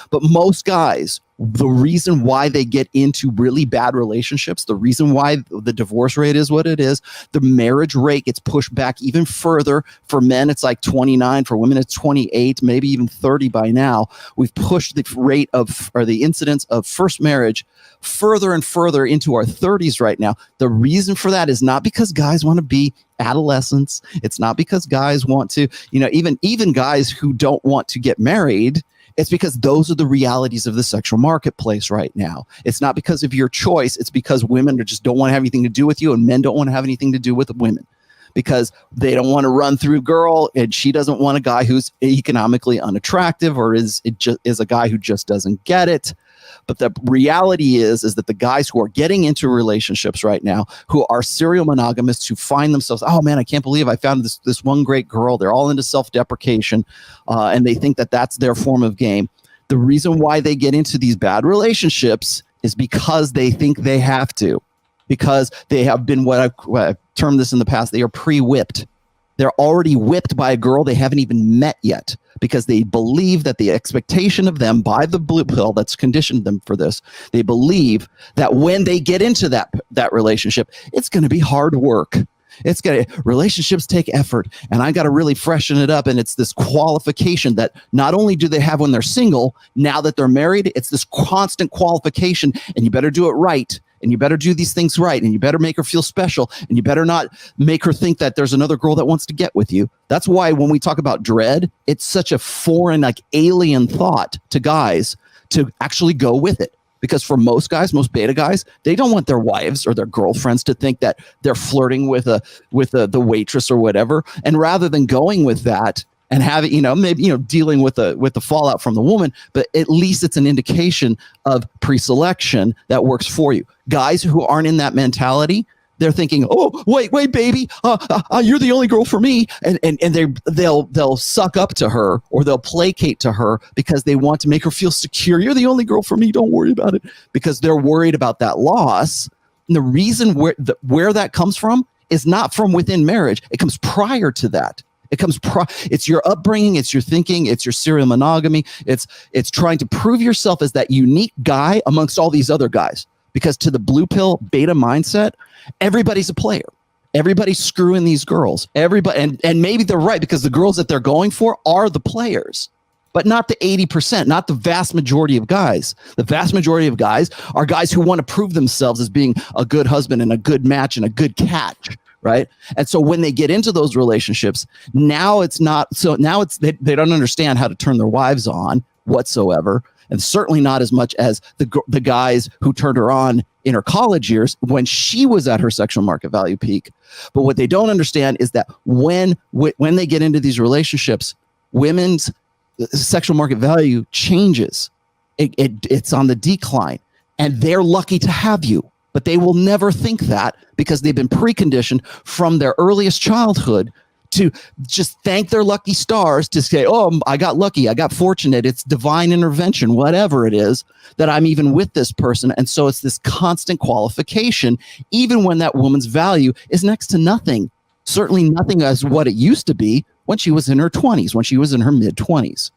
But most guys, the reason why they get into really bad relationships, the reason why the divorce rate is what it is, the marriage rate gets pushed back even further. For men, it's like 29. For women, it's 28, maybe even 30 by now. We've pushed the rate of, or the incidence of first marriage further and further into our 30s right now. The reason for that is not because guys want to be adolescents. It's not because guys want to, even guys who don't want to get married. It's because those are the realities of the sexual marketplace right now. It's not because of your choice. It's because women just don't want to have anything to do with you, and men don't want to have anything to do with women because they don't want to run through girl, and she doesn't want a guy who's economically unattractive or is a guy who just doesn't get it. But the reality is that the guys who are getting into relationships right now, who are serial monogamists, who find themselves, oh man, I can't believe I found this one great girl. They're all into self-deprecation, and they think that that's their form of game. The reason why they get into these bad relationships is because they think they have to, because they have been what I've termed this in the past. They are pre-whipped. They're already whipped by a girl they haven't even met yet, because they believe that the expectation of them by the blue pill that's conditioned them for this, they believe that when they get into that relationship, it's going to be hard work. Relationships take effort, and I got to really freshen it up. And it's this qualification that not only do they have when they're single, now that they're married, it's this constant qualification, and you better do it right. And you better do these things right, and you better make her feel special, and you better not make her think that there's another girl that wants to get with you. That's why when we talk about dread, it's such a foreign, like alien thought to guys to actually go with it. Because for most guys, most beta guys, they don't want their wives or their girlfriends to think that they're flirting with the waitress or whatever. And rather than going with that and having, maybe, dealing with the fallout from the woman, but at least it's an indication of pre-selection that works for you. Guys who aren't in that mentality, they're thinking, oh, wait, baby, you're the only girl for me. And they'll suck up to her, or they'll placate to her because they want to make her feel secure. You're the only girl for me. Don't worry about it, because they're worried about that loss. And the reason where that comes from is not from within marriage. It comes prior to that. It's your upbringing, it's your thinking, it's your serial monogamy. It's trying to prove yourself as that unique guy amongst all these other guys. Because to the blue pill beta mindset, everybody's a player. Everybody's screwing these girls. Everybody, and maybe they're right, because the girls that they're going for are the players, but not the 80%, not the vast majority of guys. The vast majority of guys are guys who want to prove themselves as being a good husband and a good match and a good catch. Right. And so when they get into those relationships, now it's not so now it's they don't understand how to turn their wives on whatsoever. And certainly not as much as the guys who turned her on in her college years when she was at her sexual market value peak. But what they don't understand is that when they get into these relationships, women's sexual market value changes. It's on the decline, and they're lucky to have you. But they will never think that, because they've been preconditioned from their earliest childhood to just thank their lucky stars, to say, oh, I got lucky, I got fortunate, it's divine intervention, whatever it is, that I'm even with this person. And so it's this constant qualification, even when that woman's value is next to nothing, certainly nothing as what it used to be when she was in her 20s, when she was in her mid-20s.